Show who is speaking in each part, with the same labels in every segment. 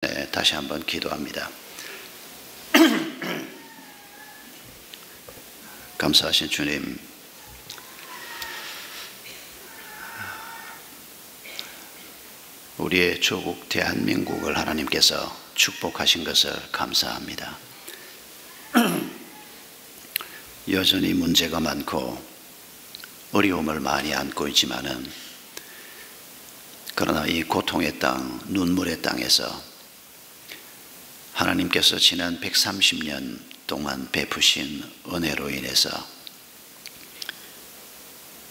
Speaker 1: 네, 다시 한번 기도합니다. 감사하신 주님, 우리의 조국 대한민국을 하나님께서 축복하신 것을 감사합니다. 여전히 문제가 많고 어려움을 많이 안고 있지만은, 그러나 이 고통의 땅, 눈물의 땅에서 하나님께서 지난 130년 동안 베푸신 은혜로 인해서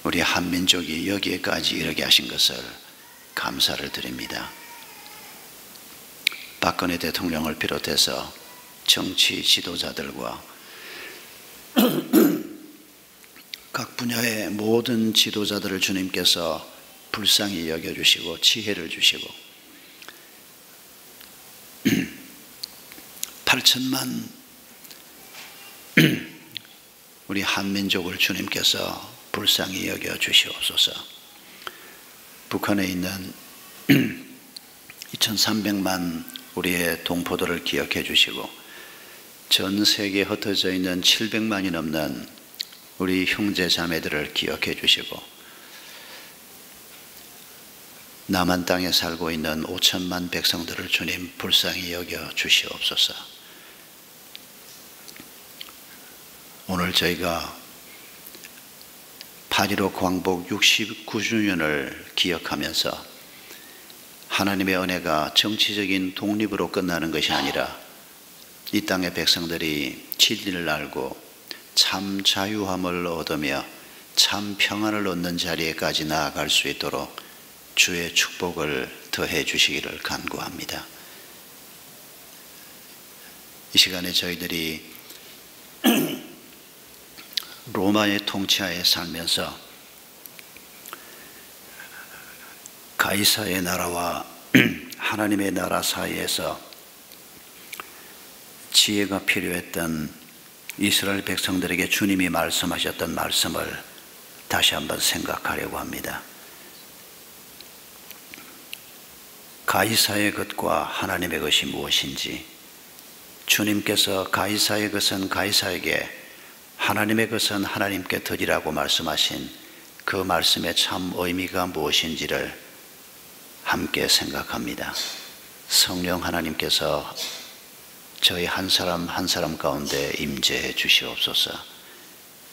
Speaker 1: 우리 한민족이 여기에까지 이르게 하신 것을 감사를 드립니다. 박근혜 대통령을 비롯해서 정치 지도자들과 각 분야의 모든 지도자들을 주님께서 불쌍히 여겨주시고 지혜를 주시고 8천만 우리 한민족을 주님께서 불쌍히 여겨 주시옵소서. 북한에 있는 2300만 우리의 동포들을 기억해 주시고, 전 세계에 흩어져 있는 700만이 넘는 우리 형제 자매들을 기억해 주시고, 남한 땅에 살고 있는 5천만 백성들을 주님 불쌍히 여겨 주시옵소서. 오늘 저희가 8.15 광복 69주년을 기억하면서 하나님의 은혜가 정치적인 독립으로 끝나는 것이 아니라 이 땅의 백성들이 진리를 알고 참 자유함을 얻으며 참 평안을 얻는 자리에까지 나아갈 수 있도록 주의 축복을 더해 주시기를 간구합니다. 이 시간에 저희들이 로마의 통치하에 살면서 가이사의 나라와 하나님의 나라 사이에서 지혜가 필요했던 이스라엘 백성들에게 주님이 말씀하셨던 말씀을 다시 한번 생각하려고 합니다. 가이사의 것과 하나님의 것이 무엇인지, 주님께서 가이사의 것은 가이사에게, 하나님의 것은 하나님께 드리라고 말씀하신 그 말씀의 참 의미가 무엇인지를 함께 생각합니다. 성령 하나님께서 저희 한 사람 한 사람 가운데 임재해 주시옵소서.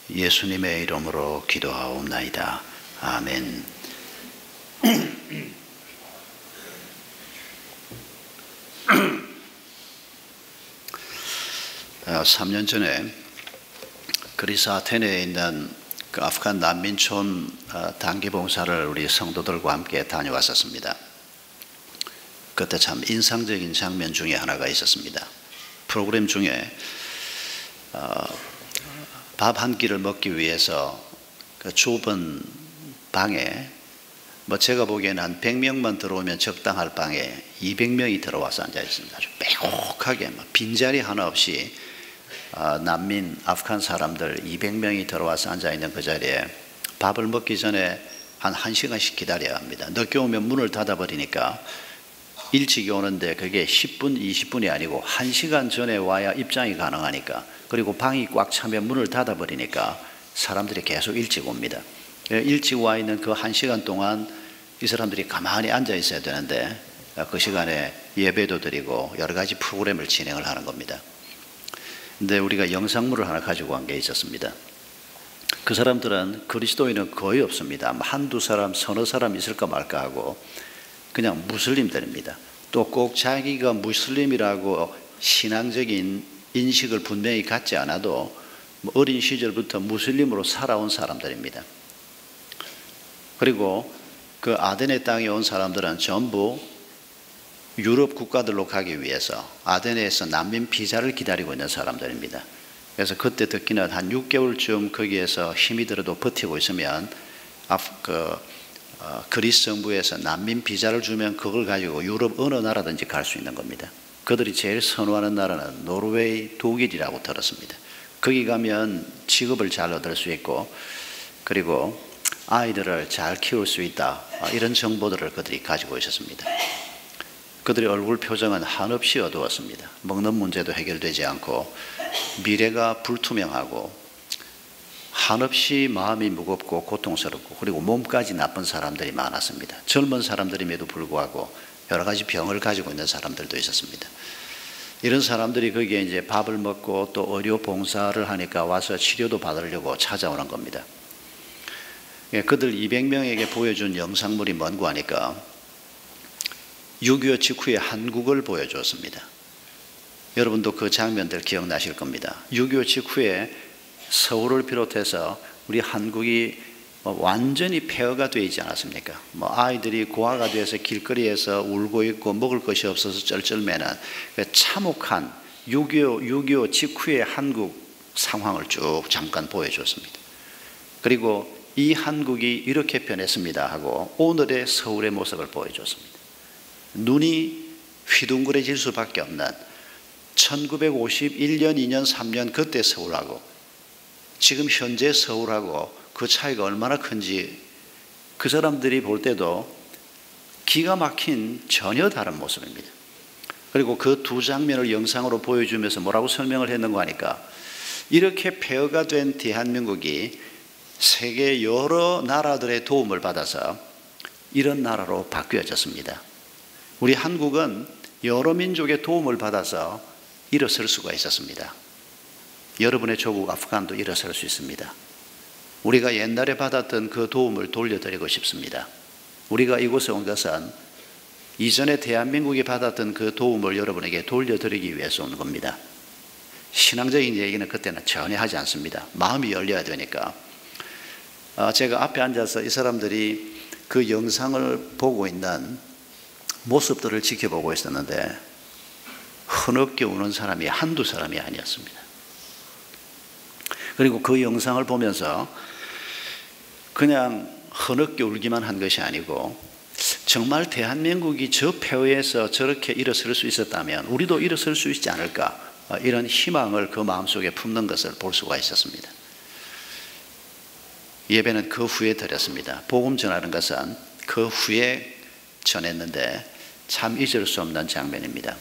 Speaker 1: 예수님의 이름으로 기도하옵나이다. 아멘. 3년 전에 그리스 아테네에 있는 그 아프간 난민촌 단기봉사를 우리 성도들과 함께 다녀왔었습니다. 그때 참 인상적인 장면 중에 하나가 있었습니다. 프로그램 중에 밥 한 끼를 먹기 위해서 그 좁은 방에, 제가 보기에는 한 100명만 들어오면 적당할 방에 200명이 들어와서 앉아 있습니다. 아주 빼곡하게 빈자리 하나 없이 난민 아프간 사람들 200명이 들어와서 앉아 있는 그 자리에 밥을 먹기 전에 한 1시간씩 기다려야 합니다. 늦게 오면 문을 닫아버리니까 일찍 오는데 그게 10분, 20분이 아니고 1시간 전에 와야 입장이 가능하니까, 그리고 방이 꽉 차면 문을 닫아버리니까 사람들이 계속 일찍 옵니다. 일찍 와 있는 그 1시간 동안 이 사람들이 가만히 앉아 있어야 되는데 그 시간에 예배도 드리고 여러 가지 프로그램을 진행을 하는 겁니다. 근데 우리가 영상물을 하나 가지고 간 게 있었습니다. 그 사람들은 그리스도인은 거의 없습니다. 한두 사람, 서너 사람 있을까 말까 하고 그냥 무슬림들입니다. 또 꼭 자기가 무슬림이라고 신앙적인 인식을 분명히 갖지 않아도 어린 시절부터 무슬림으로 살아온 사람들입니다. 그리고 그 아데네 땅에 온 사람들은 전부 유럽 국가들로 가기 위해서 아데네에서 난민 비자를 기다리고 있는 사람들입니다. 그래서 그때 듣기는 한 6개월쯤 거기에서 힘이 들어도 버티고 있으면 그리스 정부에서 난민 비자를 주면 그걸 가지고 유럽 어느 나라든지 갈 수 있는 겁니다. 그들이 제일 선호하는 나라는 노르웨이, 독일이라고 들었습니다. 거기 가면 직업을 잘 얻을 수 있고, 그리고 아이들을 잘 키울 수 있다, 이런 정보들을 그들이 가지고 있었습니다. 그들의 얼굴 표정은 한없이 어두웠습니다. 먹는 문제도 해결되지 않고 미래가 불투명하고 한없이 마음이 무겁고 고통스럽고 그리고 몸까지 나쁜 사람들이 많았습니다. 젊은 사람들임에도 불구하고 여러 가지 병을 가지고 있는 사람들도 있었습니다. 이런 사람들이 거기에 이제 밥을 먹고 또 의료 봉사를 하니까 와서 치료도 받으려고 찾아오는 겁니다. 그들 200명에게 보여준 영상물이 뭔고 하니까 6.25 직후의 한국을 보여주었습니다. 여러분도 그 장면들 기억나실 겁니다. 6.25 직후에 서울을 비롯해서 우리 한국이 완전히 폐허가 되어 있지 않았습니까? 아이들이 고아가 돼서 길거리에서 울고 있고 먹을 것이 없어서 쩔쩔매는 참혹한 6.25 직후의 한국 상황을 쭉 잠깐 보여줬습니다. 그리고 이 한국이 이렇게 변했습니다 하고 오늘의 서울의 모습을 보여줬습니다. 눈이 휘둥그레질 수밖에 없는 1951년, 2년, 3년 그때 서울하고 지금 현재 서울하고 그 차이가 얼마나 큰지 그 사람들이 볼 때도 기가 막힌 전혀 다른 모습입니다. 그리고 그 두 장면을 영상으로 보여주면서 뭐라고 설명을 했는가 하니까 이렇게 폐허가 된 대한민국이 세계 여러 나라들의 도움을 받아서 이런 나라로 바뀌어졌습니다. 우리 한국은 여러 민족의 도움을 받아서 일어설 수가 있었습니다. 여러분의 조국 아프간도 일어설 수 있습니다. 우리가 옛날에 받았던 그 도움을 돌려드리고 싶습니다. 우리가 이곳에 온 것은 이전에 대한민국이 받았던 그 도움을 여러분에게 돌려드리기 위해서 온 겁니다. 신앙적인 얘기는 그때는 전혀 하지 않습니다. 마음이 열려야 되니까. 제가 앞에 앉아서 이 사람들이 그 영상을 보고 있는 모습들을 지켜보고 있었는데 흐느끼 우는 사람이 한두 사람이 아니었습니다. 그리고 그 영상을 보면서 그냥 흐느끼 울기만 한 것이 아니고 정말 대한민국이 저 폐허에서 저렇게 일어설 수 있었다면 우리도 일어설 수 있지 않을까 이런 희망을 그 마음속에 품는 것을 볼 수가 있었습니다. 예배는 그 후에 드렸습니다. 복음 전하는 것은 그 후에 전했는데 참 잊을 수 없는 장면입니다.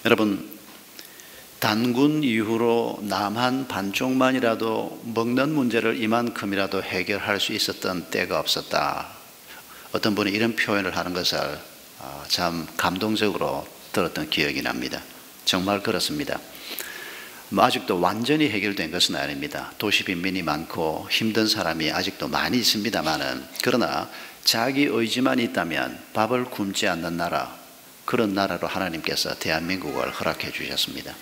Speaker 1: 여러분, 단군 이후로 남한 반쪽만이라도 먹는 문제를 이만큼이라도 해결할 수 있었던 때가 없었다. 어떤 분이 이런 표현을 하는 것을 참 감동적으로 들었던 기억이 납니다. 정말 그렇습니다. 아직도 완전히 해결된 것은 아닙니다. 도시 빈민이 많고 힘든 사람이 아직도 많이 있습니다만은 그러나 자기 의지만 있다면 밥을 굶지 않는 나라, 그런 나라로 하나님께서 대한민국을 허락해 주셨습니다.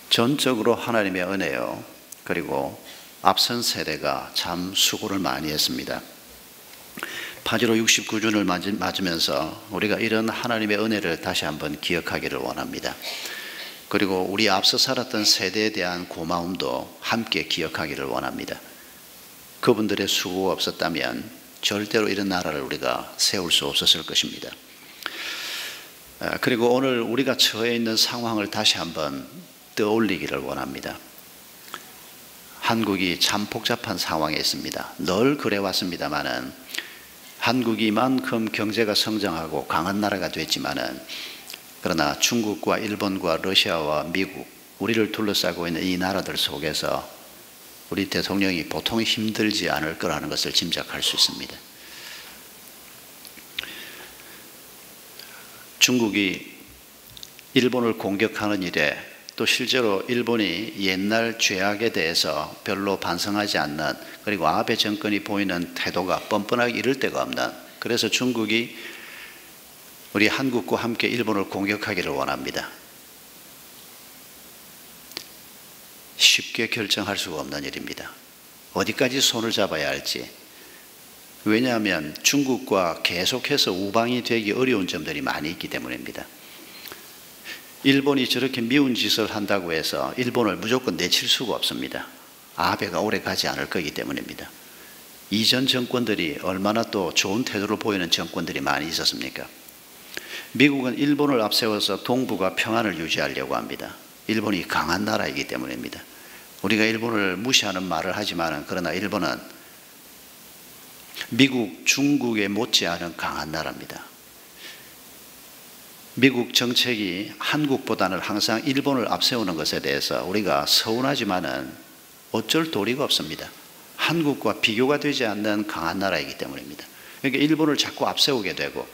Speaker 1: 전적으로 하나님의 은혜요. 그리고 앞선 세대가 참 수고를 많이 했습니다. 8.15 69주년을 맞으면서 우리가 이런 하나님의 은혜를 다시 한번 기억하기를 원합니다. 그리고 우리 앞서 살았던 세대에 대한 고마움도 함께 기억하기를 원합니다. 그분들의 수고가 없었다면 절대로 이런 나라를 우리가 세울 수 없었을 것입니다. 그리고 오늘 우리가 처해 있는 상황을 다시 한번 떠올리기를 원합니다. 한국이 참 복잡한 상황에 있습니다. 늘 그래왔습니다마는 한국이 이만큼 경제가 성장하고 강한 나라가 됐지만은 그러나 중국과 일본과 러시아와 미국, 우리를 둘러싸고 있는 이 나라들 속에서 우리 대통령이 보통 힘들지 않을 거라는 것을 짐작할 수 있습니다. 중국이 일본을 공격하는 일에 또 실제로 일본이 옛날 죄악에 대해서 별로 반성하지 않는, 그리고 아베 정권이 보이는 태도가 뻔뻔하게 이를 데가 없는, 그래서 중국이 우리 한국과 함께 일본을 공격하기를 원합니다. 쉽게 결정할 수가 없는 일입니다. 어디까지 손을 잡아야 할지. 왜냐하면 중국과 계속해서 우방이 되기 어려운 점들이 많이 있기 때문입니다. 일본이 저렇게 미운 짓을 한다고 해서 일본을 무조건 내칠 수가 없습니다. 아베가 오래 가지 않을 거기 때문입니다. 이전 정권들이 얼마나 또 좋은 태도를 보이는 정권들이 많이 있었습니까? 미국은 일본을 앞세워서 동북아 평안을 유지하려고 합니다. 일본이 강한 나라이기 때문입니다. 우리가 일본을 무시하는 말을 하지만 그러나 일본은 미국, 중국에 못지않은 강한 나라입니다. 미국 정책이 한국보다는 항상 일본을 앞세우는 것에 대해서 우리가 서운하지만은 어쩔 도리가 없습니다. 한국과 비교가 되지 않는 강한 나라이기 때문입니다. 그러니까 일본을 자꾸 앞세우게 되고,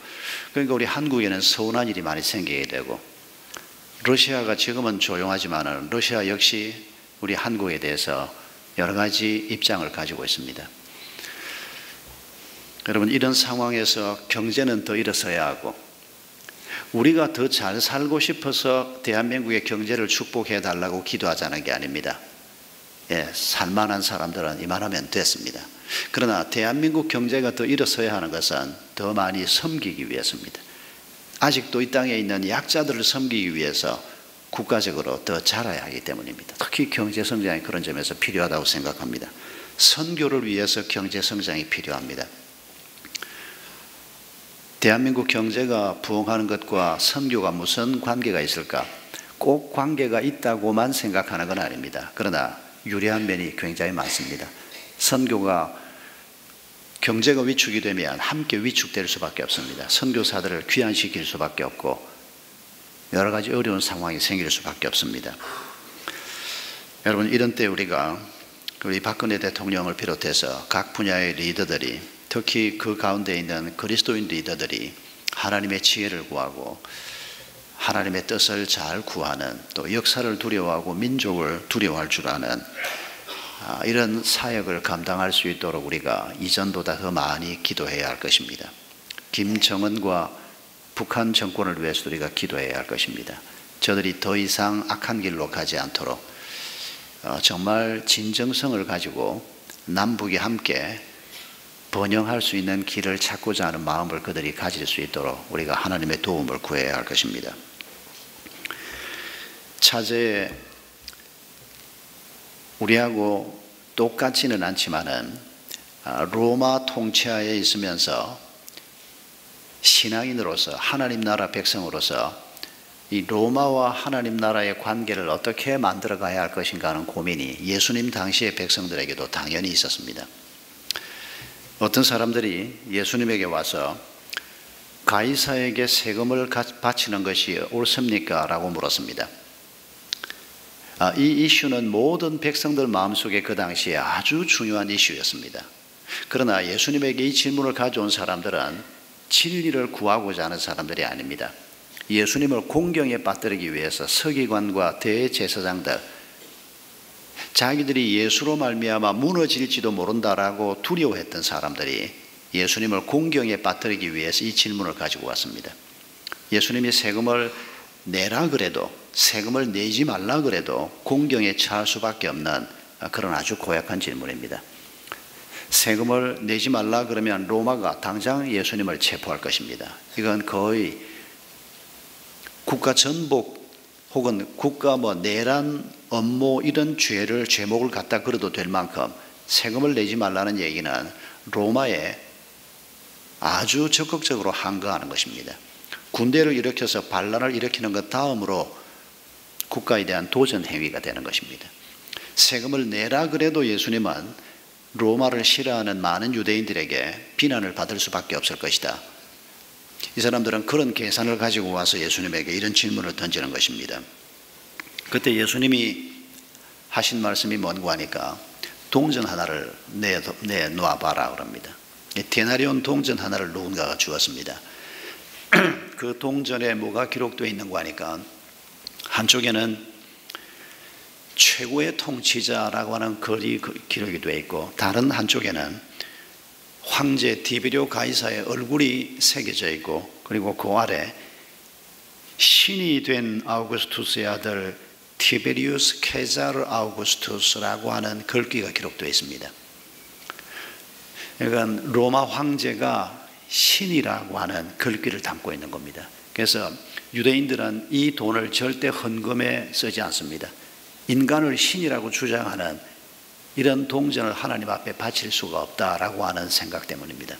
Speaker 1: 그러니까 우리 한국에는 서운한 일이 많이 생기게 되고, 러시아가 지금은 조용하지만은 러시아 역시 우리 한국에 대해서 여러 가지 입장을 가지고 있습니다. 여러분, 이런 상황에서 경제는 더 일어서야 하고, 우리가 더 잘 살고 싶어서 대한민국의 경제를 축복해 달라고 기도하자는 게 아닙니다. 살만한 사람들은 이만하면 됐습니다. 그러나 대한민국 경제가 더 일어서야 하는 것은 더 많이 섬기기 위해서입니다. 아직도 이 땅에 있는 약자들을 섬기기 위해서 국가적으로 더 자라야 하기 때문입니다. 특히 경제 성장이 그런 점에서 필요하다고 생각합니다. 선교를 위해서 경제 성장이 필요합니다. 대한민국 경제가 부흥하는 것과 선교가 무슨 관계가 있을까? 꼭 관계가 있다고만 생각하는 건 아닙니다. 그러나 유리한 면이 굉장히 많습니다. 선교가 경제가 위축이 되면 함께 위축될 수밖에 없습니다. 선교사들을 귀환시킬 수밖에 없고 여러 가지 어려운 상황이 생길 수밖에 없습니다. 여러분, 이런 때 우리가 우리 박근혜 대통령을 비롯해서 각 분야의 리더들이, 특히 그 가운데 있는 그리스도인 리더들이 하나님의 지혜를 구하고 하나님의 뜻을 잘 구하는, 또 역사를 두려워하고 민족을 두려워할 줄 아는 이런 사역을 감당할 수 있도록 우리가 이전보다 더 많이 기도해야 할 것입니다. 김정은과 북한 정권을 위해서 우리가 기도해야 할 것입니다. 저들이 더 이상 악한 길로 가지 않도록 정말 진정성을 가지고 남북이 함께 번영할 수 있는 길을 찾고자 하는 마음을 그들이 가질 수 있도록 우리가 하나님의 도움을 구해야 할 것입니다. 차제에 우리하고 똑같지는 않지만은 로마 통치하에 있으면서 신앙인으로서, 하나님 나라 백성으로서 이 로마와 하나님 나라의 관계를 어떻게 만들어 가야 할 것인가 하는 고민이 예수님 당시의 백성들에게도 당연히 있었습니다. 어떤 사람들이 예수님에게 와서 가이사에게 세금을 바치는 것이 옳습니까? 라고 물었습니다. 이 이슈는 모든 백성들 마음속에 그 당시에 아주 중요한 이슈였습니다. 그러나 예수님에게 이 질문을 가져온 사람들은 진리를 구하고자 하는 사람들이 아닙니다. 예수님을 공경에 빠뜨리기 위해서 서기관과 대제사장들, 자기들이 예수로 말미암아 무너질지도 모른다라고 두려워했던 사람들이 예수님을 공경에 빠뜨리기 위해서 이 질문을 가지고 왔습니다. 예수님이 세금을 내라 그래도, 세금을 내지 말라 그래도 공경에 처할 수밖에 없는 그런 아주 고약한 질문입니다. 세금을 내지 말라 그러면 로마가 당장 예수님을 체포할 것입니다. 이건 거의 국가 전복 혹은 국가 내란 업무 이런 죄목을 갖다 걸어도 될 만큼 세금을 내지 말라는 얘기는 로마에 아주 적극적으로 항거하는 것입니다. 군대를 일으켜서 반란을 일으키는 것 다음으로 국가에 대한 도전 행위가 되는 것입니다. 세금을 내라 그래도 예수님은 로마를 싫어하는 많은 유대인들에게 비난을 받을 수밖에 없을 것이다. 이 사람들은 그런 계산을 가지고 와서 예수님에게 이런 질문을 던지는 것입니다. 그때 예수님이 하신 말씀이 뭔고 하니까 동전 하나를 내놓아 봐라 그럽니다. 데나리온 동전 하나를 누군가가 주었습니다. 그 동전에 뭐가 기록되어 있는고 하니까 한쪽에는 최고의 통치자라고 하는 글이 기록이 되어 있고, 다른 한쪽에는 황제 디베리오 가이사의 얼굴이 새겨져 있고, 그리고 그 아래 신이 된 아우구스투스의 아들 티베리우스 케자르 아우구스투스라고 하는 글귀가 기록되어 있습니다. 그러니까 로마 황제가 신이라고 하는 글귀를 담고 있는 겁니다. 그래서 유대인들은 이 돈을 절대 헌금에 쓰지 않습니다. 인간을 신이라고 주장하는 이런 동전을 하나님 앞에 바칠 수가 없다라고 하는 생각 때문입니다.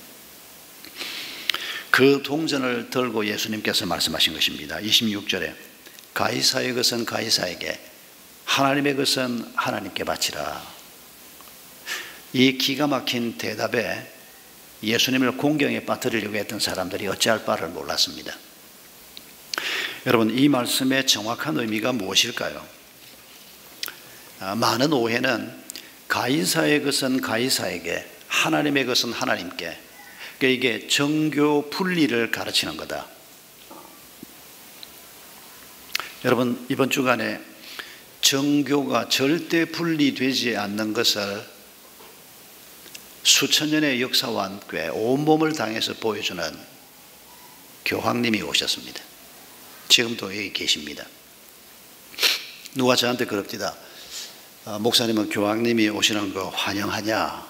Speaker 1: 그 동전을 들고 예수님께서 말씀하신 것입니다. 26절에 가이사의 것은 가이사에게, 하나님의 것은 하나님께 바치라. 이 기가 막힌 대답에 예수님을 공경에 빠뜨리려고 했던 사람들이 어찌할 바를 몰랐습니다. 여러분, 이 말씀의 정확한 의미가 무엇일까요? 많은 오해는 가이사의 것은 가이사에게, 하나님의 것은 하나님께, 그러니까 이게 정교 분리를 가르치는 거다. 여러분, 이번 주간에 정교가 절대 분리되지 않는 것을 수천 년의 역사와 함께 온몸을 당해서 보여주는 교황님이 오셨습니다. 지금도 여기 계십니다. 누가 저한테 그럽니다. 목사님은 교황님이 오시는 거 환영하냐?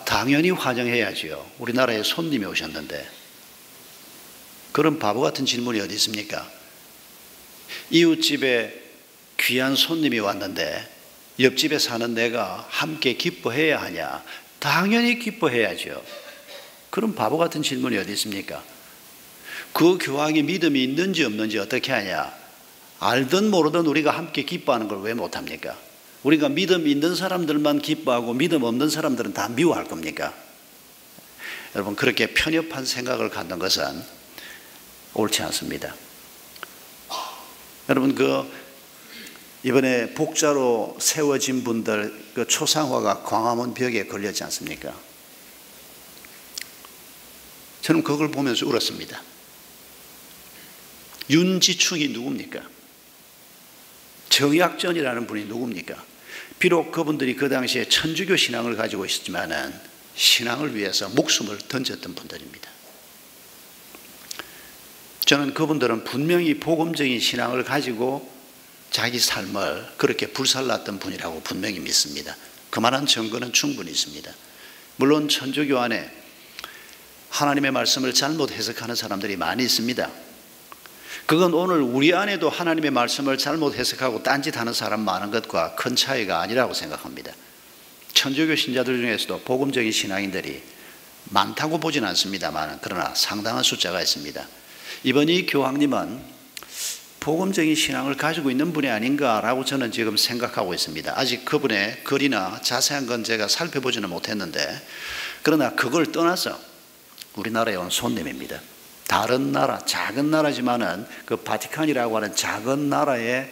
Speaker 1: 당연히 환영해야지요. 우리나라에 손님이 오셨는데. 그런 바보 같은 질문이 어디 있습니까? 이웃집에 귀한 손님이 왔는데 옆집에 사는 내가 함께 기뻐해야 하냐? 당연히 기뻐해야죠. 그런 바보 같은 질문이 어디 있습니까? 그 교황이 믿음이 있는지 없는지 어떻게 하냐? 알든 모르든 우리가 함께 기뻐하는 걸 왜 못합니까? 우리가 믿음 있는 사람들만 기뻐하고 믿음 없는 사람들은 다 미워할 겁니까? 여러분, 그렇게 편협한 생각을 갖는 것은 옳지 않습니다. 여러분, 이번에 복자로 세워진 분들 초상화가 광화문 벽에 걸렸지 않습니까? 저는 그걸 보면서 울었습니다. 윤지충이 누굽니까? 정약전이라는 분이 누굽니까? 비록 그분들이 그 당시에 천주교 신앙을 가지고 있었지만은 신앙을 위해서 목숨을 던졌던 분들입니다. 저는 그분들은 분명히 복음적인 신앙을 가지고 자기 삶을 그렇게 불살랐던 분이라고 분명히 믿습니다. 그만한 증거는 충분히 있습니다. 물론 천주교 안에 하나님의 말씀을 잘못 해석하는 사람들이 많이 있습니다. 그건 오늘 우리 안에도 하나님의 말씀을 잘못 해석하고 딴짓하는 사람 많은 것과 큰 차이가 아니라고 생각합니다. 천주교 신자들 중에서도 복음적인 신앙인들이 많다고 보진 않습니다만 그러나 상당한 숫자가 있습니다. 이번 이 교황님은 복음적인 신앙을 가지고 있는 분이 아닌가라고 저는 지금 생각하고 있습니다. 아직 그분의 글이나 자세한 건 제가 살펴보지는 못했는데, 그러나 그걸 떠나서 우리나라에 온 손님입니다. 다른 나라, 작은 나라지만은 그 바티칸이라고 하는 작은 나라의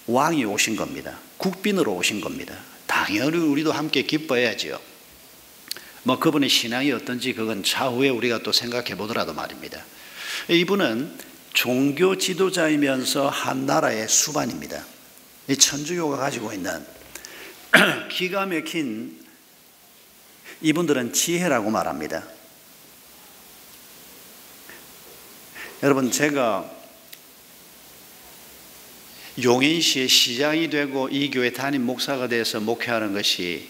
Speaker 1: 왕이 오신 겁니다. 국빈으로 오신 겁니다. 당연히 우리도 함께 기뻐해야지요. 그분의 신앙이 어떤지 그건 차후에 우리가 또 생각해 보더라도 말입니다. 이분은 종교 지도자이면서 한 나라의 수반입니다. 이 천주교가 가지고 있는 기가 막힌, 이분들은 지혜라고 말합니다. 여러분, 제가 용인시의 시장이 되고 이 교회 담임 목사가 돼서 목회하는 것이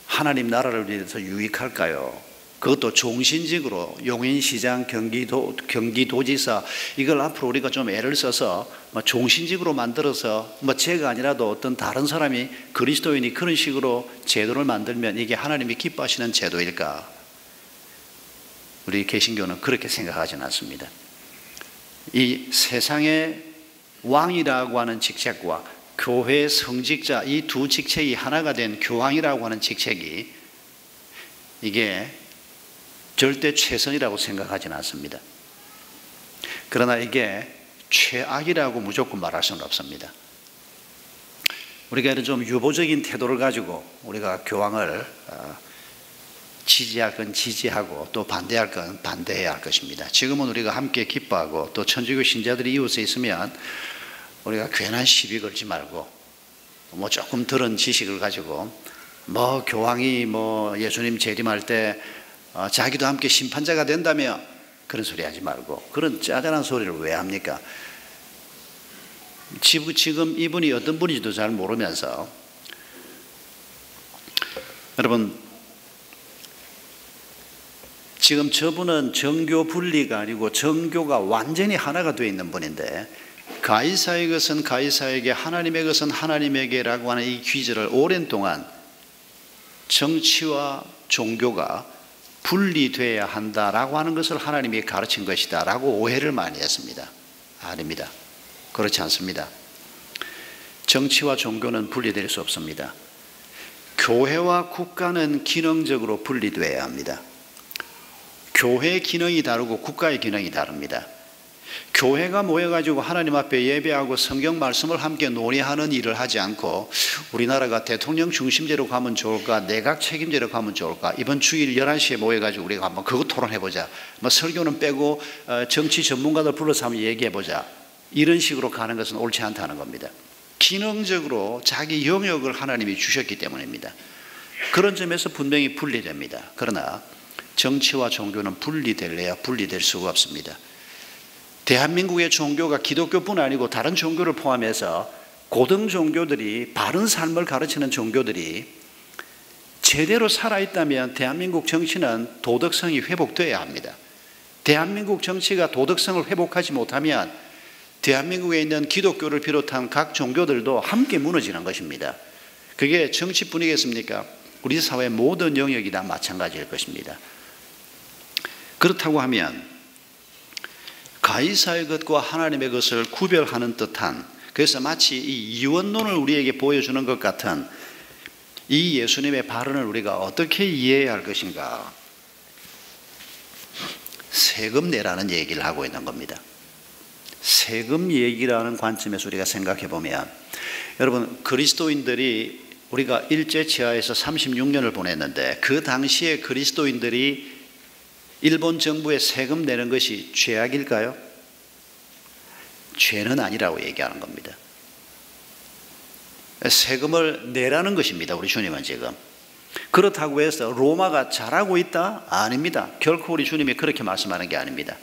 Speaker 1: 하나님 나라를 위해서 유익할까요? 그것도 종신직으로 용인시장, 경기도지사, 이걸 앞으로 우리가 좀 애를 써서 종신직으로 만들어서 제가 아니라도 어떤 다른 사람이, 그리스도인이 그런 식으로 제도를 만들면 이게 하나님이 기뻐하시는 제도일까? 우리 개신교는 그렇게 생각하지는 않습니다. 이 세상의 왕이라고 하는 직책과 교회의 성직자, 이 두 직책이 하나가 된 교황이라고 하는 직책이 이게 절대 최선이라고 생각하지는 않습니다. 그러나 이게 최악이라고 무조건 말할 수는 없습니다. 우리가 이런 좀 유보적인 태도를 가지고 우리가 교황을 지지할 건 지지하고 또 반대할 건 반대해야 할 것입니다. 지금은 우리가 함께 기뻐하고 또 천주교 신자들이 이웃에 있으면 우리가 괜한 시비 걸지 말고 조금 들은 지식을 가지고 교황이 예수님 재림할 때 자기도 함께 심판자가 된다며 그런 소리 하지 말고, 그런 짜잘한 소리를 왜 합니까? 지금 이분이 어떤 분인지도 잘 모르면서, 여러분, 지금 저분은 정교 분리가 아니고 정교가 완전히 하나가 되어 있는 분인데, 가이사의 것은 가이사에게, 하나님의 것은 하나님에게라고 하는 이 귀절을 오랜 동안 정치와 종교가 분리되어야 한다라고 하는 것을 하나님이 가르친 것이다 라고 오해를 많이 했습니다. 아닙니다. 그렇지 않습니다. 정치와 종교는 분리될 수 없습니다. 교회와 국가는 기능적으로 분리되어야 합니다. 교회의 기능이 다르고 국가의 기능이 다릅니다. 교회가 모여가지고 하나님 앞에 예배하고 성경 말씀을 함께 논의하는 일을 하지 않고 우리나라가 대통령 중심제로 가면 좋을까, 내각 책임제로 가면 좋을까, 이번 주일 11시에 모여가지고 우리가 한번 그거 토론해보자, 뭐 설교는 빼고 정치 전문가들 불러서 한번 얘기해보자, 이런 식으로 가는 것은 옳지 않다는 겁니다. 기능적으로 자기 영역을 하나님이 주셨기 때문입니다. 그런 점에서 분명히 분리됩니다. 그러나 정치와 종교는 분리될래야 분리될 수가 없습니다. 대한민국의 종교가 기독교뿐 아니고 다른 종교를 포함해서 고등 종교들이, 바른 삶을 가르치는 종교들이 제대로 살아있다면 대한민국 정치는 도덕성이 회복되어야 합니다. 대한민국 정치가 도덕성을 회복하지 못하면 대한민국에 있는 기독교를 비롯한 각 종교들도 함께 무너지는 것입니다. 그게 정치 분위기겠습니까? 우리 사회의 모든 영역이 다 마찬가지일 것입니다. 그렇다고 하면 가이사의 것과 하나님의 것을 구별하는 듯한, 그래서 마치 이 이원론을 우리에게 보여주는 것 같은 이 예수님의 발언을 우리가 어떻게 이해해야 할 것인가? 세금 내라는 얘기를 하고 있는 겁니다. 세금 얘기라는 관점에서 우리가 생각해 보면, 여러분, 그리스도인들이 우리가 일제치하에서 36년을 보냈는데 그 당시에 그리스도인들이 일본 정부에 세금 내는 것이 죄악일까요? 죄는 아니라고 얘기하는 겁니다. 세금을 내라는 것입니다. 우리 주님은 지금. 그렇다고 해서 로마가 잘하고 있다? 아닙니다. 결코 우리 주님이 그렇게 말씀하는 게 아닙니다.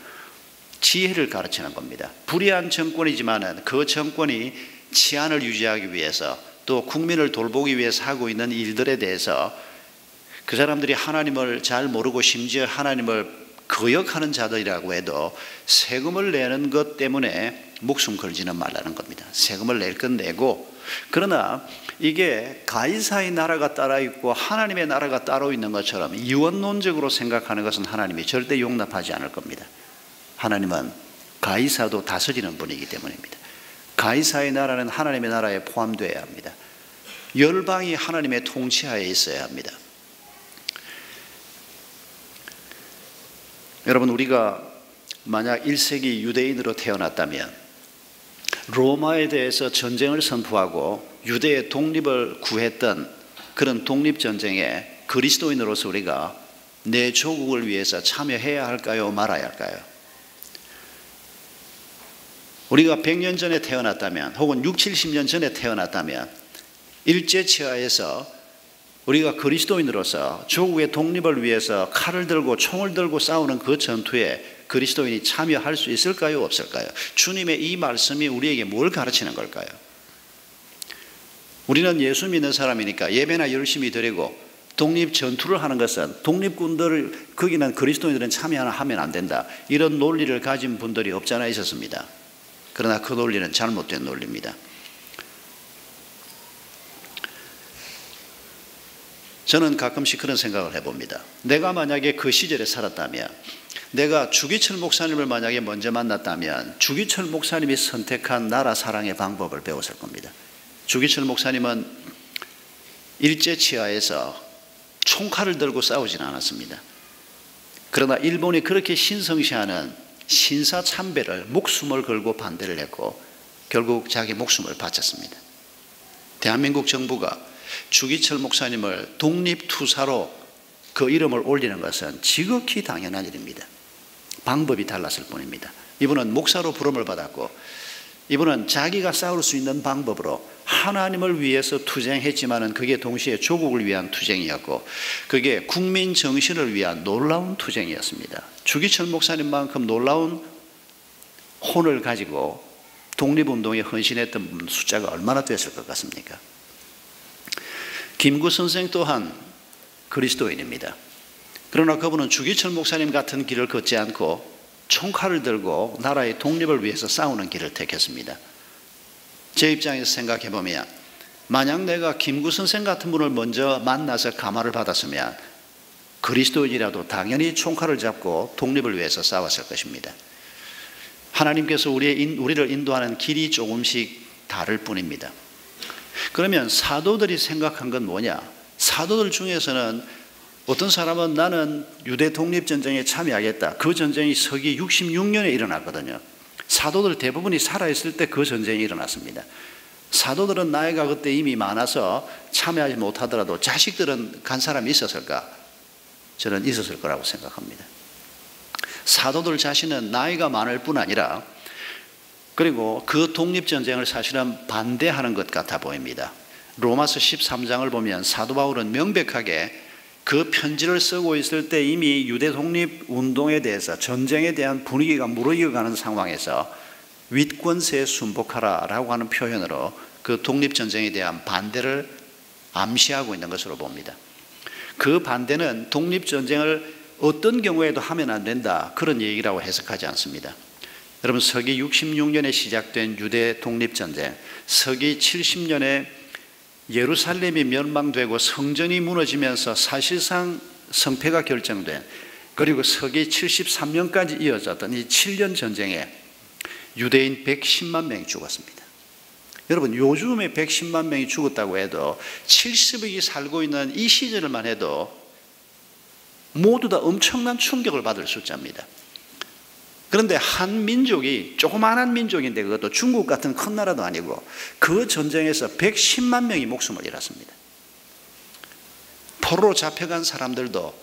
Speaker 1: 지혜를 가르치는 겁니다. 불의한 정권이지만은 그 정권이 치안을 유지하기 위해서 또 국민을 돌보기 위해서 하고 있는 일들에 대해서 그 사람들이 하나님을 잘 모르고 심지어 하나님을 거역하는 자들이라고 해도 세금을 내는 것 때문에 목숨 걸지는 말라는 겁니다. 세금을 낼 건 내고, 그러나 이게 가이사의 나라가 따로 있고 하나님의 나라가 따로 있는 것처럼 이원론적으로 생각하는 것은 하나님이 절대 용납하지 않을 겁니다. 하나님은 가이사도 다스리는 분이기 때문입니다. 가이사의 나라는 하나님의 나라에 포함되어야 합니다. 열방이 하나님의 통치하에 있어야 합니다. 여러분, 우리가 만약 1세기 유대인으로 태어났다면 로마에 대해서 전쟁을 선포하고 유대의 독립을 구했던 그런 독립전쟁에 그리스도인으로서 우리가 내 조국을 위해서 참여해야 할까요? 말아야 할까요? 우리가 100년 전에 태어났다면 혹은 60, 70년 전에 태어났다면 일제치하에서 우리가 그리스도인으로서 조국의 독립을 위해서 칼을 들고 총을 들고 싸우는 그 전투에 그리스도인이 참여할 수 있을까요? 없을까요? 주님의 이 말씀이 우리에게 뭘 가르치는 걸까요? 우리는 예수 믿는 사람이니까 예배나 열심히 드리고 독립 전투를 하는 것은 독립군들을, 거기는 그리스도인들은 참여하면 안 된다, 이런 논리를 가진 분들이 없잖아 있었습니다. 그러나 그 논리는 잘못된 논리입니다. 저는 가끔씩 그런 생각을 해봅니다. 내가 만약에 그 시절에 살았다면, 내가 주기철 목사님을 만약에 먼저 만났다면 주기철 목사님이 선택한 나라 사랑의 방법을 배웠을 겁니다. 주기철 목사님은 일제치하에서 총칼을 들고 싸우진 않았습니다. 그러나 일본이 그렇게 신성시하는 신사참배를 목숨을 걸고 반대를 했고 결국 자기 목숨을 바쳤습니다. 대한민국 정부가 주기철 목사님을 독립투사로 그 이름을 올리는 것은 지극히 당연한 일입니다. 방법이 달랐을 뿐입니다. 이분은 목사로 부름을 받았고 이분은 자기가 싸울 수 있는 방법으로 하나님을 위해서 투쟁했지만은 그게 동시에 조국을 위한 투쟁이었고 그게 국민 정신을 위한 놀라운 투쟁이었습니다. 주기철 목사님만큼 놀라운 혼을 가지고 독립운동에 헌신했던 분 숫자가 얼마나 됐을 것 같습니까? 김구 선생 또한 그리스도인입니다. 그러나 그분은 주기철 목사님 같은 길을 걷지 않고 총칼을 들고 나라의 독립을 위해서 싸우는 길을 택했습니다. 제 입장에서 생각해 보면 만약 내가 김구 선생 같은 분을 먼저 만나서 감화를 받았으면 그리스도인이라도 당연히 총칼을 잡고 독립을 위해서 싸웠을 것입니다. 하나님께서 우리를 인도하는 길이 조금씩 다를 뿐입니다. 그러면 사도들이 생각한 건 뭐냐? 사도들 중에서는 어떤 사람은 나는 유대 독립전쟁에 참여하겠다. 그 전쟁이 서기 66년에 일어났거든요. 사도들 대부분이 살아있을 때 그 전쟁이 일어났습니다. 사도들은 나이가 그때 이미 많아서 참여하지 못하더라도 자식들은 간 사람이 있었을까? 저는 있었을 거라고 생각합니다. 사도들 자신은 나이가 많을 뿐 아니라 그리고 그 독립전쟁을 사실은 반대하는 것 같아 보입니다. 로마서 13장을 보면 사도 바울은 명백하게 그 편지를 쓰고 있을 때 이미 유대 독립운동에 대해서 전쟁에 대한 분위기가 무르익어가는 상황에서 윗권세에 순복하라 라고 하는 표현으로 그 독립전쟁에 대한 반대를 암시하고 있는 것으로 봅니다. 그 반대는 독립전쟁을 어떤 경우에도 하면 안 된다 그런 얘기라고 해석하지 않습니다. 여러분 서기 66년에 시작된 유대 독립전쟁, 서기 70년에 예루살렘이 멸망되고 성전이 무너지면서 사실상 성패가 결정된, 그리고 서기 73년까지 이어졌던 이 7년 전쟁에 유대인 110만 명이 죽었습니다. 여러분 요즘에 110만 명이 죽었다고 해도 70억이 살고 있는 이 시절만 해도 모두 다 엄청난 충격을 받을 숫자입니다. 그런데 한 민족이, 조그마한 민족인데 그것도 중국 같은 큰 나라도 아니고 그 전쟁에서 110만 명이 목숨을 잃었습니다. 포로로 잡혀간 사람들도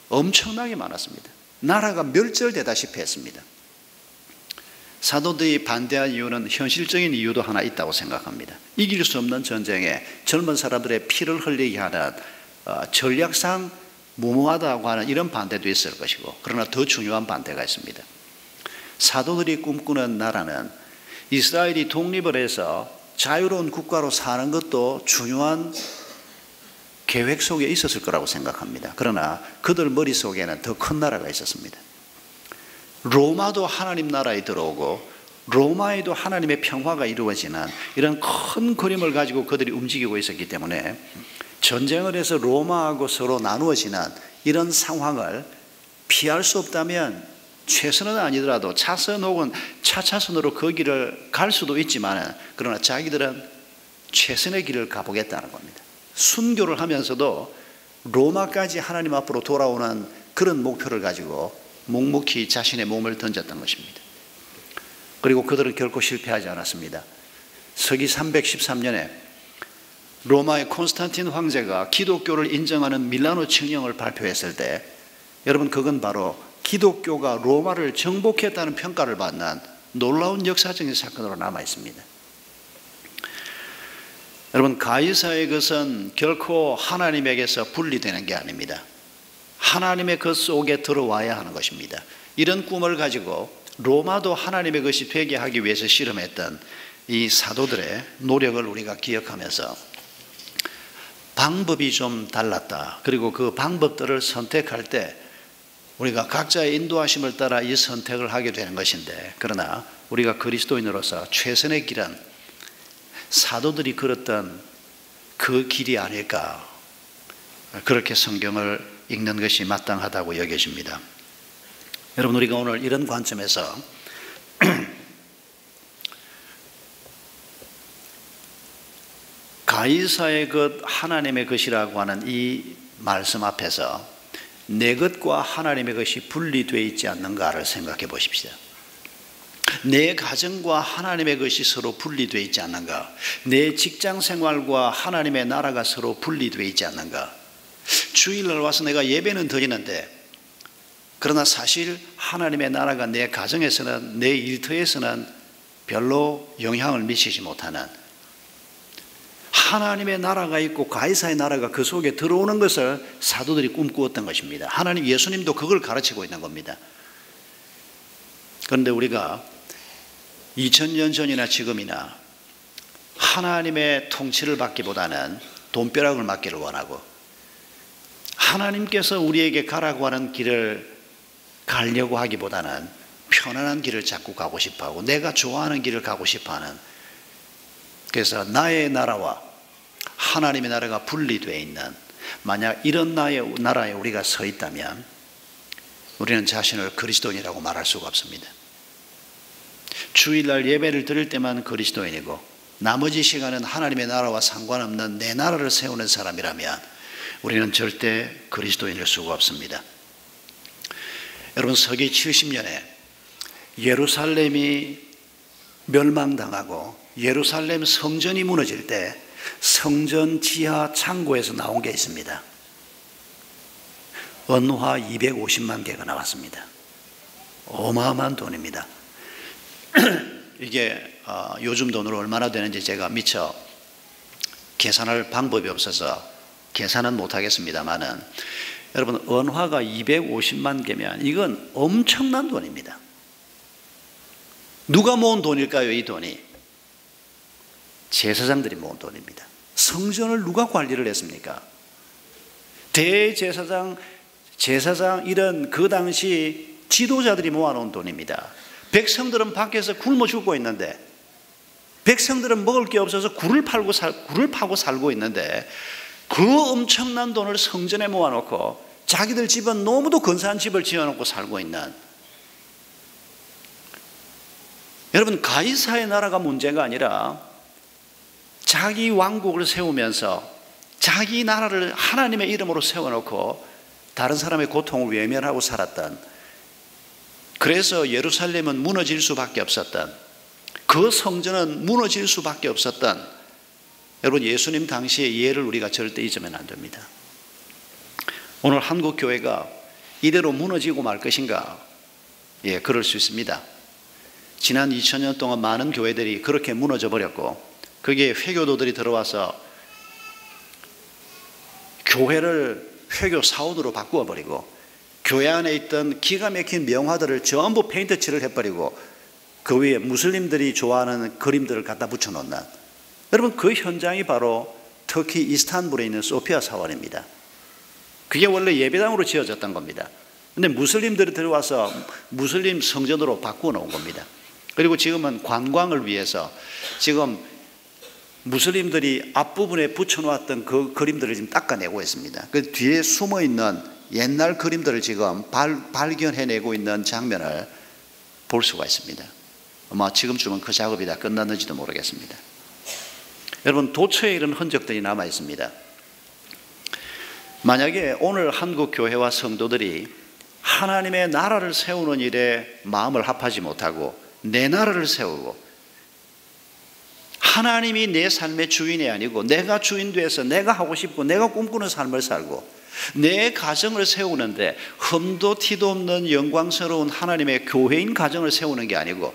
Speaker 1: 엄청나게 많았습니다. 나라가 멸절되다시피 했습니다. 사도들이 반대한 이유는 현실적인 이유도 하나 있다고 생각합니다. 이길 수 없는 전쟁에 젊은 사람들의 피를 흘리게 하는 전략상 무모하다고 하는 이런 반대도 있을 것이고, 그러나 더 중요한 반대가 있습니다. 사도들이 꿈꾸는 나라는 이스라엘이 독립을 해서 자유로운 국가로 사는 것도 중요한 계획 속에 있었을 거라고 생각합니다. 그러나 그들 머릿속에는 더 큰 나라가 있었습니다. 로마도 하나님 나라에 들어오고 로마에도 하나님의 평화가 이루어지는 이런 큰 그림을 가지고 그들이 움직이고 있었기 때문에 전쟁을 해서 로마하고 서로 나누어지는 이런 상황을 피할 수 없다면 최선은 아니더라도 차선 혹은 차차선으로 그 길을 갈 수도 있지만, 그러나 자기들은 최선의 길을 가보겠다는 겁니다. 순교를 하면서도 로마까지 하나님 앞으로 돌아오는 그런 목표를 가지고 묵묵히 자신의 몸을 던졌던 것입니다. 그리고 그들은 결코 실패하지 않았습니다. 서기 313년에 로마의 콘스탄틴 황제가 기독교를 인정하는 밀라노 칙령을 발표했을 때, 여러분 그건 바로 기독교가 로마를 정복했다는 평가를 받는 놀라운 역사적인 사건으로 남아 있습니다. 여러분 가이사의 것은 결코 하나님에게서 분리되는 게 아닙니다. 하나님의 것 속에 들어와야 하는 것입니다. 이런 꿈을 가지고 로마도 하나님의 것이 되게 하기 위해서 실험했던 이 사도들의 노력을 우리가 기억하면서 방법이 좀 달랐다. 그리고 그 방법들을 선택할 때 우리가 각자의 인도하심을 따라 이 선택을 하게 되는 것인데, 그러나 우리가 그리스도인으로서 최선의 길은 사도들이 걸었던 그 길이 아닐까, 그렇게 성경을 읽는 것이 마땅하다고 여겨집니다. 여러분 우리가 오늘 이런 관점에서 가이사의 것 하나님의 것이라고 하는 이 말씀 앞에서 내 것과 하나님의 것이 분리되어 있지 않는가를 생각해 보십시다. 내 가정과 하나님의 것이 서로 분리되어 있지 않는가? 내 직장 생활과 하나님의 나라가 서로 분리되어 있지 않는가? 주일날 와서 내가 예배는 드리는데, 그러나 사실 하나님의 나라가 내 가정에서는, 내 일터에서는 별로 영향을 미치지 못하는, 하나님의 나라가 있고 가이사의 나라가 그 속에 들어오는 것을 사도들이 꿈꾸었던 것입니다. 하나님, 예수님도 그걸 가르치고 있는 겁니다. 그런데 우리가 2000년 전이나 지금이나 하나님의 통치를 받기보다는 돈벼락을 맞기를 원하고, 하나님께서 우리에게 가라고 하는 길을 가려고 하기보다는 편안한 길을 자꾸 가고 싶어하고 내가 좋아하는 길을 가고 싶어하는, 그래서 나의 나라와 하나님의 나라가 분리되어 있는, 만약 이런 나라에 우리가 서 있다면 우리는 자신을 그리스도인이라고 말할 수가 없습니다. 주일날 예배를 드릴 때만 그리스도인이고 나머지 시간은 하나님의 나라와 상관없는 내 나라를 세우는 사람이라면 우리는 절대 그리스도인일 수가 없습니다. 여러분, 서기 70년에 예루살렘이 멸망당하고 예루살렘 성전이 무너질 때 성전 지하 창고에서 나온 게 있습니다. 은화 250만 개가 나왔습니다. 어마어마한 돈입니다. 이게 요즘 돈으로 얼마나 되는지 제가 미처 계산할 방법이 없어서 계산은 못하겠습니다만은, 여러분, 은화가 250만 개면 이건 엄청난 돈입니다. 누가 모은 돈일까요? 이 돈이 제사장들이 모은 돈입니다. 성전을 누가 관리를 했습니까? 대제사장, 제사장, 이런 그 당시 지도자들이 모아놓은 돈입니다. 백성들은 밖에서 굶어 죽고 있는데, 백성들은 먹을 게 없어서 굴을 파고 살고 있는데, 그 엄청난 돈을 성전에 모아놓고 자기들 집은 너무도 근사한 집을 지어놓고 살고 있는, 여러분, 가이사의 나라가 문제가 아니라 자기 왕국을 세우면서 자기 나라를 하나님의 이름으로 세워놓고 다른 사람의 고통을 외면하고 살았던, 그래서 예루살렘은 무너질 수밖에 없었던, 그 성전은 무너질 수밖에 없었던, 여러분, 예수님 당시의 예를 우리가 절대 잊으면 안 됩니다. 오늘 한국 교회가 이대로 무너지고 말 것인가? 예, 그럴 수 있습니다. 지난 2000년 동안 많은 교회들이 그렇게 무너져 버렸고, 거기에 회교도들이 들어와서 교회를 회교 사원으로 바꾸어 버리고, 교회 안에 있던 기가 막힌 명화들을 전부 페인트 칠을 해버리고, 그 위에 무슬림들이 좋아하는 그림들을 갖다 붙여놓는, 여러분, 그 현장이 바로 터키 이스탄불에 있는 소피아 사원입니다. 그게 원래 예배당으로 지어졌던 겁니다. 근데 무슬림들이 들어와서 무슬림 성전으로 바꾸어 놓은 겁니다. 그리고 지금은 관광을 위해서 지금 무슬림들이 앞부분에 붙여놓았던 그 그림들을 지금 닦아내고 있습니다. 그 뒤에 숨어있는 옛날 그림들을 지금 발견해내고 있는 장면을 볼 수가 있습니다. 아마 지금쯤은 그 작업이 다 끝났는지도 모르겠습니다. 여러분, 도처에 이런 흔적들이 남아 있습니다. 만약에 오늘 한국 교회와 성도들이 하나님의 나라를 세우는 일에 마음을 합하지 못하고 내 나라를 세우고, 하나님이 내 삶의 주인이 아니고 내가 주인 돼서 내가 하고 싶고 내가 꿈꾸는 삶을 살고 내 가정을 세우는데 흠도 티도 없는 영광스러운 하나님의 교회인 가정을 세우는 게 아니고,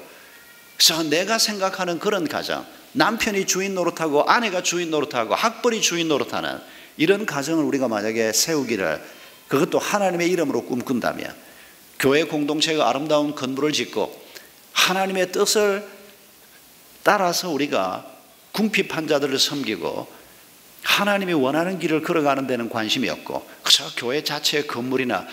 Speaker 1: 그래서 내가 생각하는 그런 가정, 남편이 주인 노릇하고 아내가 주인 노릇하고 학벌이 주인 노릇하는 이런 가정을 우리가 만약에 세우기를, 그것도 하나님의 이름으로 꿈꾼다면, 교회 공동체가 아름다운 건물을 짓고 하나님의 뜻을 따라서 우리가 궁핍한 자들을 섬기고 하나님이 원하는 길을 걸어가는 데는 관심이 없고, 그저 교회 자체의 건물이나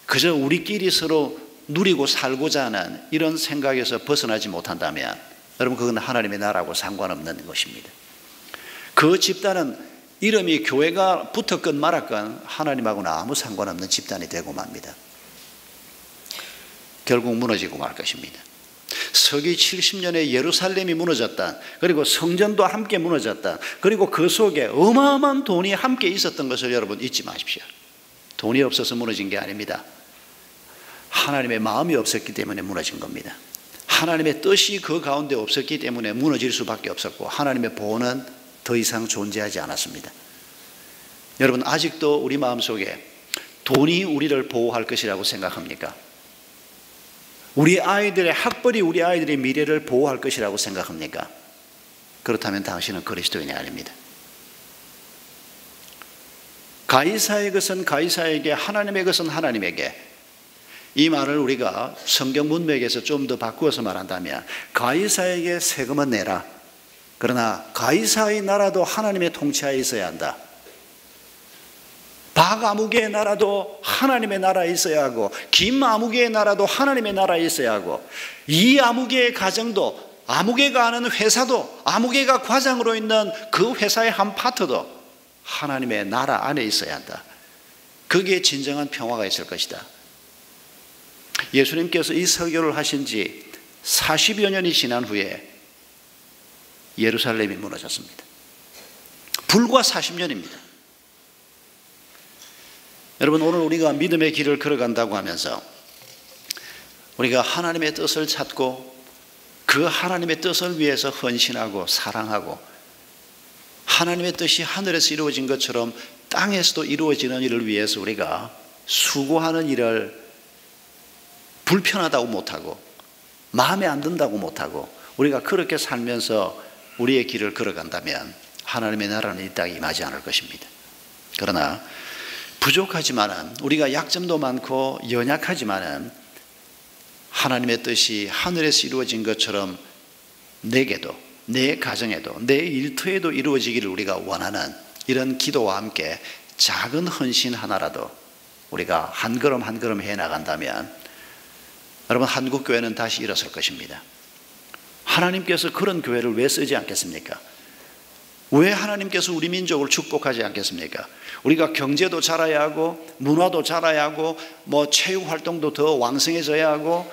Speaker 1: 그저 우리끼리 서로 누리고 살고자 하는 이런 생각에서 벗어나지 못한다면, 여러분, 그건 하나님의 나라하고 상관없는 것입니다. 그 집단은 이름이 교회가 붙었건 말았건 하나님하고는 아무 상관없는 집단이 되고 맙니다. 결국 무너지고 말 것입니다. 서기 70년에 예루살렘이 무너졌다, 그리고 성전도 함께 무너졌다, 그리고 그 속에 어마어마한 돈이 함께 있었던 것을 여러분 잊지 마십시오. 돈이 없어서 무너진 게 아닙니다. 하나님의 마음이 없었기 때문에 무너진 겁니다. 하나님의 뜻이 그 가운데 없었기 때문에 무너질 수밖에 없었고, 하나님의 보호는 더 이상 존재하지 않았습니다. 여러분, 아직도 우리 마음속에 돈이 우리를 보호할 것이라고 생각합니까? 우리 아이들의 학벌이 우리 아이들의 미래를 보호할 것이라고 생각합니까? 그렇다면 당신은 그리스도인이 아닙니다. 가이사의 것은 가이사에게, 하나님의 것은 하나님에게. 이 말을 우리가 성경 문맥에서 좀 더 바꾸어서 말한다면, 가이사에게 세금은 내라, 그러나 가이사의 나라도 하나님의 통치하에 있어야 한다. 박아무개의 나라도 하나님의 나라에 있어야 하고, 김아무개의 나라도 하나님의 나라에 있어야 하고, 이 아무개의 가정도, 아무개가 하는 회사도, 아무개가 과장으로 있는 그 회사의 한 파트도 하나님의 나라 안에 있어야 한다. 거기에 진정한 평화가 있을 것이다. 예수님께서 이 설교를 하신 지 40여 년이 지난 후에 예루살렘이 무너졌습니다. 불과 40년입니다. 여러분, 오늘 우리가 믿음의 길을 걸어간다고 하면서 우리가 하나님의 뜻을 찾고 그 하나님의 뜻을 위해서 헌신하고 사랑하고 하나님의 뜻이 하늘에서 이루어진 것처럼 땅에서도 이루어지는 일을 위해서 우리가 수고하는 일을 불편하다고 못하고 마음에 안 든다고 못하고 우리가 그렇게 살면서 우리의 길을 걸어간다면 하나님의 나라는 이 땅에 임하지 않을 것입니다. 그러나 부족하지만은 우리가 약점도 많고 연약하지만은 하나님의 뜻이 하늘에서 이루어진 것처럼 내게도 내 가정에도 내 일터에도 이루어지기를 우리가 원하는 이런 기도와 함께 작은 헌신 하나라도 우리가 한 걸음 한 걸음 해나간다면 여러분, 한국교회는 다시 일어설 것입니다. 하나님께서 그런 교회를 왜 쓰지 않겠습니까? 왜 하나님께서 우리 민족을 축복하지 않겠습니까? 우리가 경제도 자라야 하고 문화도 자라야 하고 체육 활동도 더 왕성해져야 하고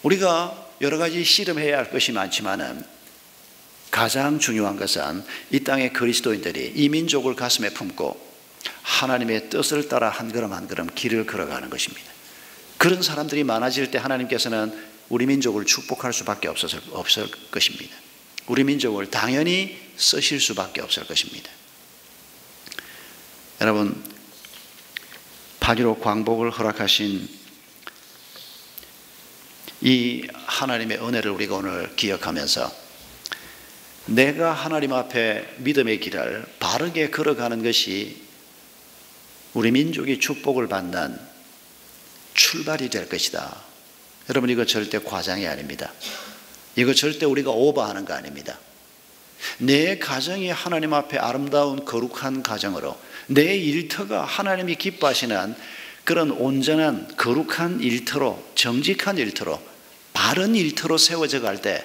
Speaker 1: 우리가 여러 가지 씨름해야 할 것이 많지만은 가장 중요한 것은 이 땅의 그리스도인들이 이 민족을 가슴에 품고 하나님의 뜻을 따라 한 걸음 한 걸음 길을 걸어가는 것입니다. 그런 사람들이 많아질 때 하나님께서는 우리 민족을 축복할 수밖에 없을 것입니다. 우리 민족을 당연히 쓰실 수밖에 없을 것입니다. 여러분, 8.15 광복을 허락하신 이 하나님의 은혜를 우리가 오늘 기억하면서 내가 하나님 앞에 믿음의 길을 바르게 걸어가는 것이 우리 민족이 축복을 받는 출발이 될 것이다. 여러분, 이거 절대 과장이 아닙니다. 이거 절대 우리가 오버하는 거 아닙니다. 내 가정이 하나님 앞에 아름다운 거룩한 가정으로 내 일터가 하나님이 기뻐하시는 그런 온전한 거룩한 일터로 정직한 일터로 바른 일터로 세워져 갈 때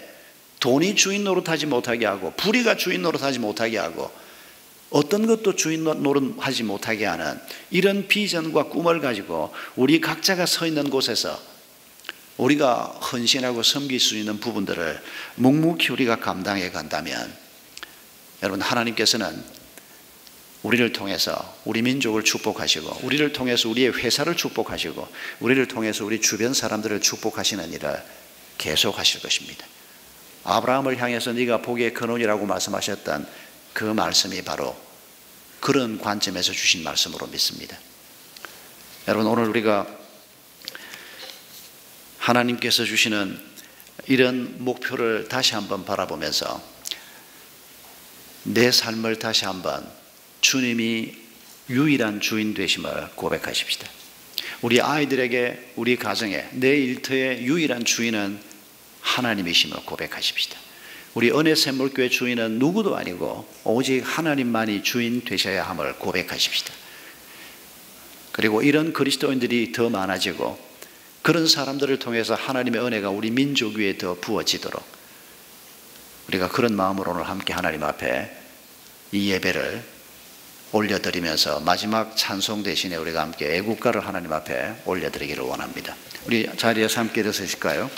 Speaker 1: 돈이 주인 노릇하지 못하게 하고 부리가 주인 노릇하지 못하게 하고 어떤 것도 주인 노릇하지 못하게 하는 이런 비전과 꿈을 가지고 우리 각자가 서 있는 곳에서 우리가 헌신하고 섬길 수 있는 부분들을 묵묵히 우리가 감당해 간다면 여러분, 하나님께서는 우리를 통해서 우리 민족을 축복하시고 우리를 통해서 우리의 회사를 축복하시고 우리를 통해서 우리 주변 사람들을 축복하시는 일을 계속하실 것입니다. 아브라함을 향해서 네가 복의 근원이라고 말씀하셨던 그 말씀이 바로 그런 관점에서 주신 말씀으로 믿습니다. 여러분, 오늘 우리가 하나님께서 주시는 이런 목표를 다시 한번 바라보면서 내 삶을 다시 한번 주님이 유일한 주인 되심을 고백하십시다. 우리 아이들에게, 우리 가정에, 내 일터의 유일한 주인은 하나님이심을 고백하십시다. 우리 은혜샘물교회 주인은 누구도 아니고 오직 하나님만이 주인 되셔야 함을 고백하십시다. 그리고 이런 그리스도인들이 더 많아지고 그런 사람들을 통해서 하나님의 은혜가 우리 민족 위에 더 부어지도록 우리가 그런 마음으로 오늘 함께 하나님 앞에 이 예배를 올려드리면서 마지막 찬송 대신에 우리가 함께 애국가를 하나님 앞에 올려드리기를 원합니다. 우리 자리에서 함께 일어서실까요?